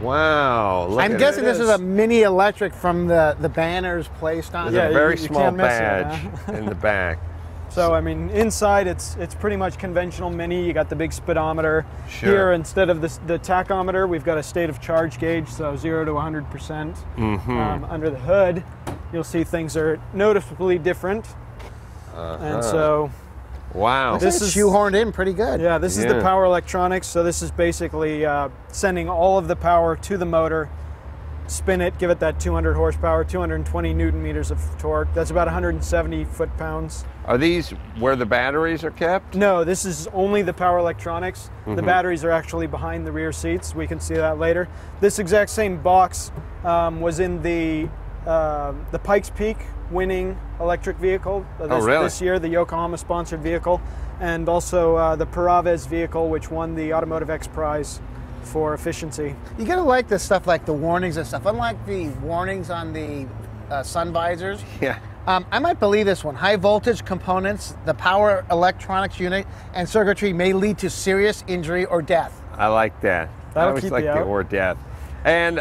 Wow. Look I'm guessing this is a mini electric from the banners placed on it. There's a very you small can't miss it, badge in the back. So I mean, inside it's pretty much conventional mini. You got the big speedometer. Sure. Here, instead of the tachometer, we've got a state of charge gauge, so 0 to 100%. Under the hood, you'll see things are noticeably different. And so, wow, this is shoehorned in pretty good. yeah, this is the power electronics. So this is basically sending all of the power to the motor. Spin it, give it that 200 horsepower, 220 newton meters of torque. That's about 170 foot-pounds. Are these where the batteries are kept? No, this is only the power electronics. The batteries are actually behind the rear seats. We can see that later. This exact same box was in the Pikes Peak winning electric vehicle this year, the Yokohama-sponsored vehicle, and also the Paraves vehicle, which won the Automotive X Prize for efficiency. You gotta like this stuff, like the warnings and stuff. Unlike the warnings on the sun visors, I might believe this one. High voltage components, the power electronics unit, and circuitry may lead to serious injury or death. I like that. I always like the or death. And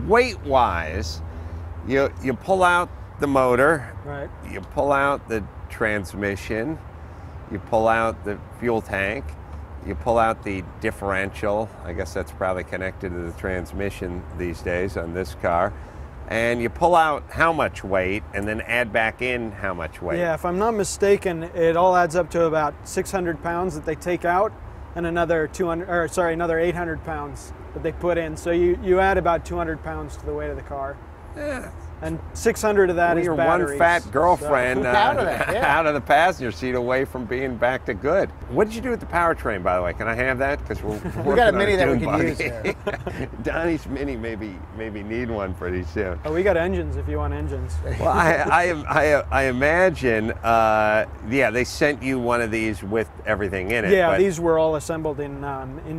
weight-wise, you pull out the motor, right? You pull out the transmission, you pull out the fuel tank, you pull out the differential. I guess that's probably connected to the transmission these days on this car. And you pull out how much weight and then add back in how much weight. Yeah, if I'm not mistaken, it all adds up to about 600 pounds that they take out and another 800 pounds that they put in. So you add about 200 pounds to the weight of the car. Yeah. And 600 of that is your batteries. One fat girlfriend out of the passenger seat, away from being back to good. What did you do with the powertrain, by the way? Can I have that? Because we got a Mini that we can use here. Donnie's Mini maybe need one pretty soon. Oh, we got engines if you want engines. Well, I imagine, they sent you one of these with everything in it. Yeah, these were all assembled in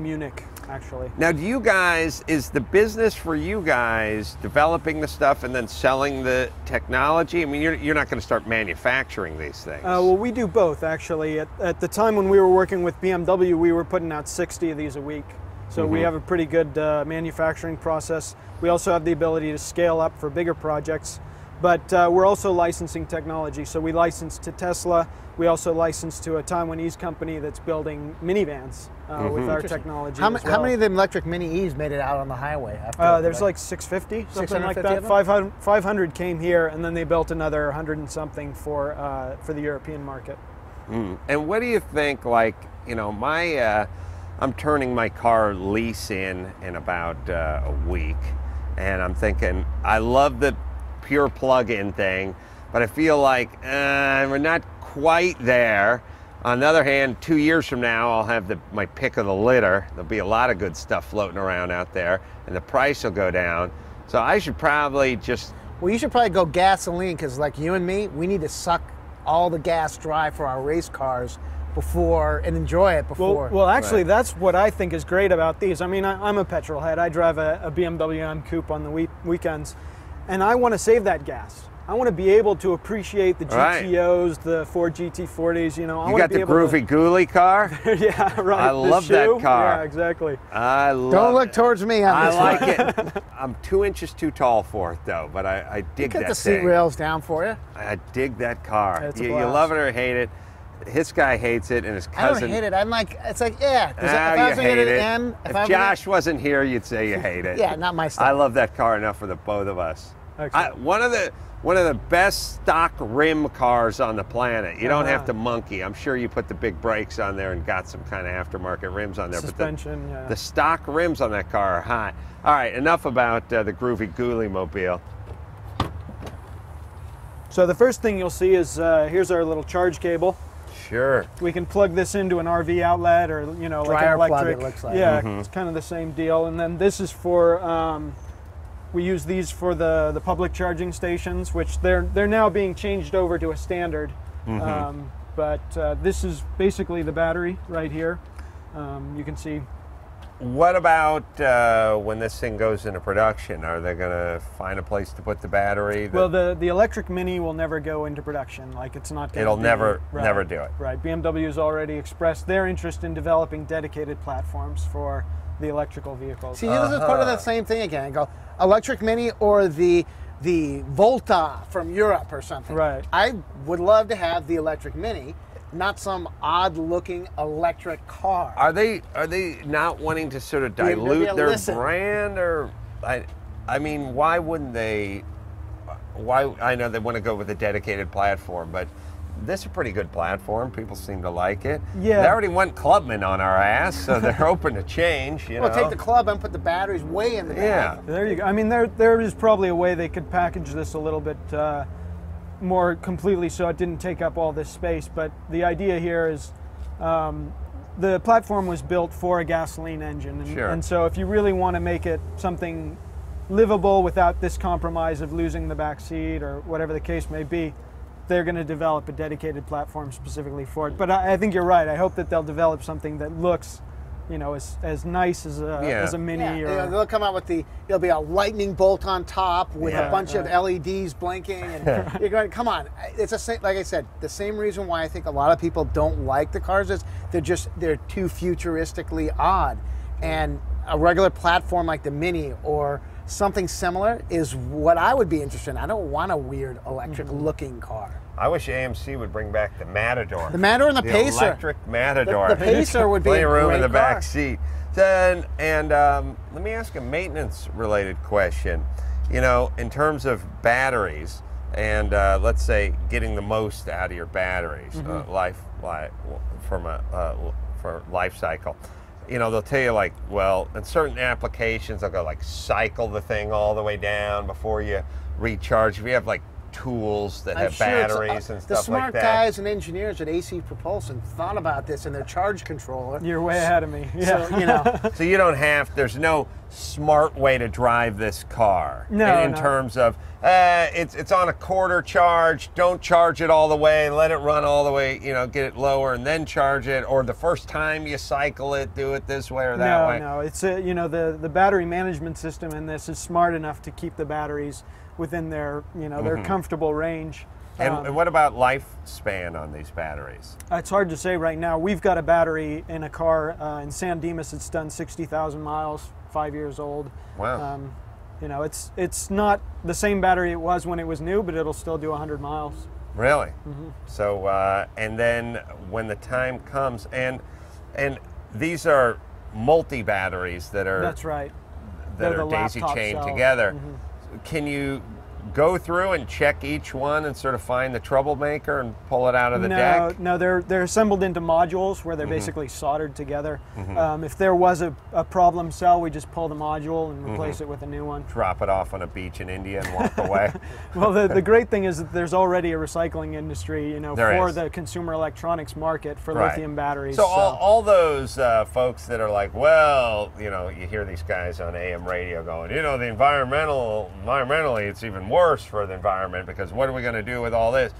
Munich, actually. Now, is the business for you guys developing the stuff and then selling the technology? I mean, you're not going to start manufacturing these things. Well, we do both, actually. At the time when we were working with BMW, we were putting out 60 of these a week. So we have a pretty good manufacturing process. We also have the ability to scale up for bigger projects. But we're also licensing technology. So we license to Tesla. We also license to a Taiwanese company that's building minivans with our technology. How many of them electric Mini E's made it out on the highway? There's like 650, something like that. 500 came here, and then they built another 100 and something for the European market. And what do you think? Like, I'm turning my car lease in about a week, and I'm thinking I love the pure plug-in thing, but I feel like we're not quite there. On the other hand, 2 years from now, I'll have my pick of the litter. There'll be a lot of good stuff floating around out there, and the price will go down. So I should probably just... Well, you should probably go gasoline, because like you and me, we need to suck all the gas dry for our race cars and enjoy it before. Well, actually, that's what I think is great about these. I mean, I'm a petrol head. I drive a BMW M Coupe on the weekends, and I want to save that gas. I want to be able to appreciate the GTOs, the Ford GT40s, You got the Groovy Ghoulie car? Yeah, right. I love that car. Yeah, exactly. I love Don't look towards me on this one. I like it. I'm 2 inches too tall for it, though, but I dig that thing. Get the seat rails down for you. I dig that car. It's you love it or hate it. His guy hates it, and his cousin... I don't hate it. I'm like, it's like, yeah. If Josh wasn't here, you'd say you hate it. Yeah, not my style. I love that car enough for the both of us. One of the best stock rim cars on the planet. You don't have to monkey. I'm sure you put the big brakes on there and got some kind of aftermarket rims on there. Suspension, but the stock rims on that car are hot. All right, enough about the Groovy Ghoulie mobile. So the first thing you'll see is here's our little charge cable. Sure. We can plug this into an RV outlet or, like an electric. Plug, it looks like. Yeah, it's kind of the same deal. And then this is for... we use these for the public charging stations, which they're now being changed over to a standard. But this is basically the battery right here. You can see. What about when this thing goes into production? Are they going to find a place to put the battery? Well, the electric Mini will never go into production. Like, it's not. It'll never do it. Right. BMW has already expressed their interest in developing dedicated platforms for the electrical vehicles. See, this is part of the same thing again. Go electric Mini or the Volta from Europe or something. Right. I would love to have the electric Mini, not some odd-looking electric car. Are they not wanting to sort of dilute their brand, or I mean, why wouldn't they? Why, I know they want to go with a dedicated platform, but this is a pretty good platform. People seem to like it. Yeah. They already went Clubman on our ass, so they're open to change. You know? Take the Club and put the batteries way in the back. Yeah. There you go. I mean, there is probably a way they could package this a little bit more completely so it didn't take up all this space. But the idea here is the platform was built for a gasoline engine. And so if you really want to make it something livable without this compromise of losing the back seat or whatever the case may be, they're going to develop a dedicated platform specifically for it. But I think you're right. I hope that they'll develop something that looks, you know, as nice as a Mini. Yeah, they'll come out with there'll be a lightning bolt on top with a bunch of LEDs blinking, and you're going, come on. It's like I said, the same reason why I think a lot of people don't like the cars is they're too futuristically odd, and a regular platform like the Mini or something similar is what I would be interested in. I don't want a weird electric-looking car. I wish AMC would bring back the Matador. The Matador and the Pacer. Electric Matador. The Pacer would be plenty of room in the car. back seat. Then, and let me ask a maintenance-related question. You know, in terms of batteries, and let's say getting the most out of your batteries, for life cycle. You know, they'll tell you, like, well, in certain applications, they'll go, like, cycle the thing all the way down before you recharge. If you have, like, tools that have batteries and stuff like that. The smart guys and engineers at AC Propulsion thought about this in their charge controller. You're way ahead of me. Yeah. So, you know. So you don't have, there's no smart way to drive this car. In terms of, it's on a quarter charge, don't charge it all the way, let it run all the way, you know, get it lower and then charge it, or the first time you cycle it, do it this way or that way. No, it's, you know, the battery management system in this is smart enough to keep the batteries within their, you know, their comfortable range. And what about lifespan on these batteries? It's hard to say right now. We've got a battery in a car in San Dimas. It's done 60,000 miles, 5 years old. Wow. You know, it's not the same battery it was when it was new, but it'll still do 100 miles. Really? So, and then when the time comes, and these are multi-batteries that are... That's right. That are daisy-chained together. Can you go through and check each one and sort of find the troublemaker and pull it out of the deck? No, they're assembled into modules where they're basically soldered together. If there was a problem cell, we just pull the module and replace it with a new one. Drop it off on a beach in India and walk away. Well, the great thing is that there's already a recycling industry, you know, for the consumer electronics market for lithium batteries. So all those folks that are like, well, you know, you hear these guys on AM radio going, you know, environmentally, it's even worse for the environment because what are we going to do with all this?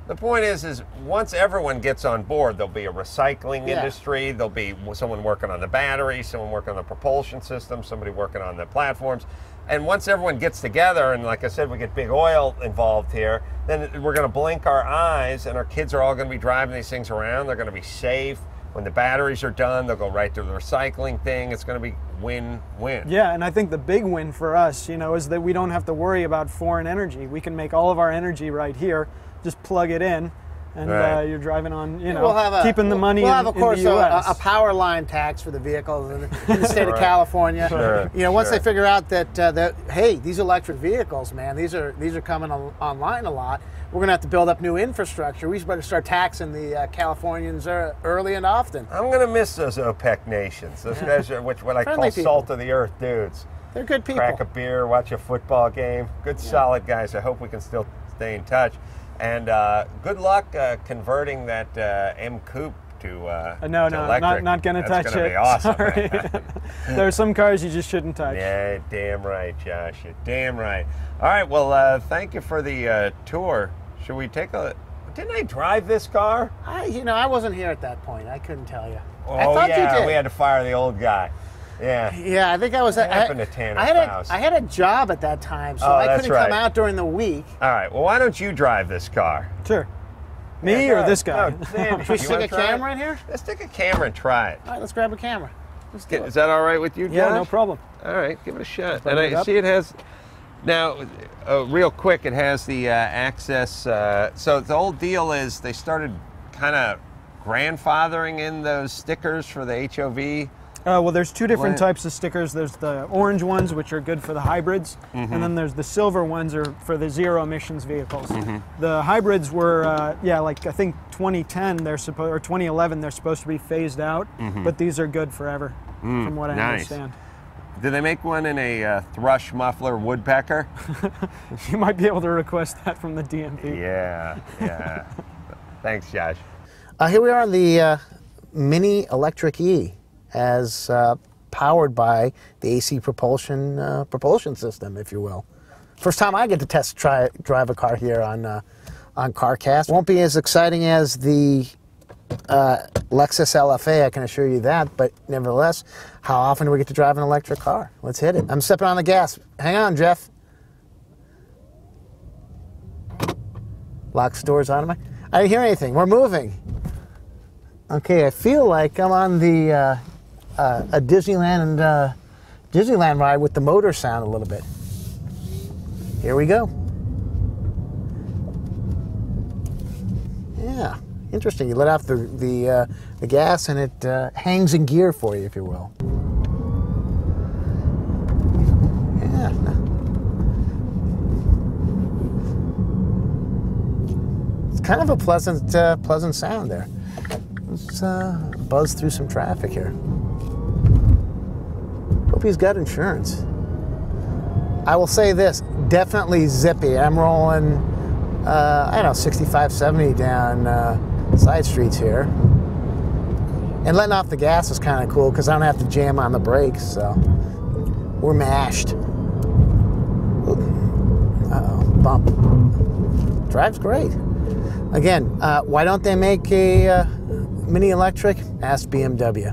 The point is once everyone gets on board, there'll be a recycling industry, there'll be someone working on the battery, someone working on the propulsion system, somebody working on the platforms. And once everyone gets together, and like I said, we get big oil involved here, then we're going to blink our eyes and our kids are all going to be driving these things around. They're going to be safe. When the batteries are done, they'll go right to the recycling thing. It's going to be win-win. Yeah, and I think the big win for us, you know, is that we don't have to worry about foreign energy. We can make all of our energy right here, just plug it in, and you're driving on, you know, keeping the money in the US. We'll have, of course, a power line tax for the vehicles in the state of California. You know, once they figure out that, hey, these electric vehicles, man, these are coming online a lot, we're going to have to build up new infrastructure. We better start taxing the Californians early and often. I'm going to miss those OPEC nations. Those guys are what I call salt of the earth dudes. They're good people. Crack a beer, watch a football game. Good, solid guys. I hope we can still stay in touch. And good luck converting that M Coupe to electric. Not going to touch it. Be awesome. Sorry. There are some cars you just shouldn't touch. Yeah, damn right, Josh. You're damn right. All right, well, thank you for the tour. Should we take a... Didn't I drive this car? I wasn't here at that point. I couldn't tell you. Oh, I thought you did. We had to fire the old guy. Yeah. Yeah, I think I was... What happened to Tanner Faust? I had a job at that time, so I couldn't come out during the week. All right, well, why don't you drive this car? Sure. Me or this guy? No, Sandy. Should we stick a camera in here? Let's stick a camera and try it. All right, let's grab a camera. Is that all right with you, Josh? Yeah, no problem. All right, give it a shot. Bring And it I up. see it has, now, real quick, it has the access. So the whole deal is they started kind of grandfathering in those stickers for the HOV. Well, there's two different What? types of stickers. There's the orange ones, which are good for the hybrids, and then there's the silver ones are for the zero emissions vehicles. The hybrids were, yeah, like I think 2010 they're supposed, or 2011 they're supposed to be phased out, but these are good forever, from what I understand. Do they make one in a thrush muffler woodpecker? You might be able to request that from the DMV. Yeah, yeah. Thanks, Josh. Here we are on the Mini Electric E, as powered by the AC propulsion system, if you will. First time I get to drive a car here on CarCast. Won't be as exciting as the Lexus LFA, I can assure you that, but nevertheless, how often do we get to drive an electric car? Let's hit it. I'm stepping on the gas. Hang on, Jeff. Locks doors on me. I didn't hear anything. We're moving. Okay, I feel like I'm on the a Disneyland ride with the motor sound a little bit. Here we go. Yeah, interesting. You let off the gas and it hangs in gear for you, if you will. Yeah. It's kind of a pleasant sound there. Let's buzz through some traffic here. Hope he's got insurance. I will say this, definitely zippy. I'm rolling, I don't know, 65, 70 down side streets here. And letting off the gas is kind of cool because I don't have to jam on the brakes, so we're mashed. Uh-oh, bump. Drives great. Again, why don't they make a Mini Electric? Ask BMW.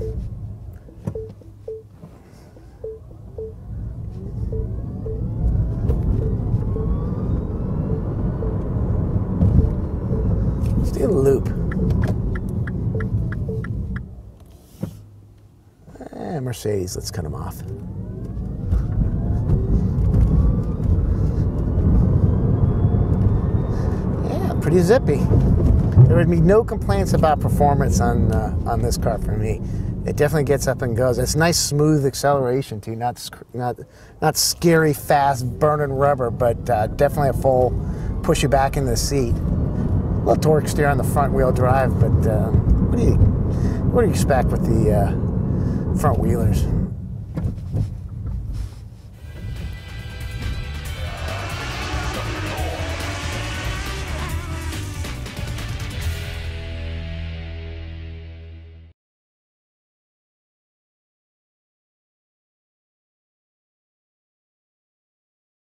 Let's do the loop. Mercedes, let's cut them off. Yeah, pretty zippy. There would be no complaints about performance on this car for me. It definitely gets up and goes. It's nice, smooth acceleration too. Not scary, fast, burning rubber, but definitely a full push you back in the seat. A little torque steer on the front wheel drive, but what do you expect with the front wheelers?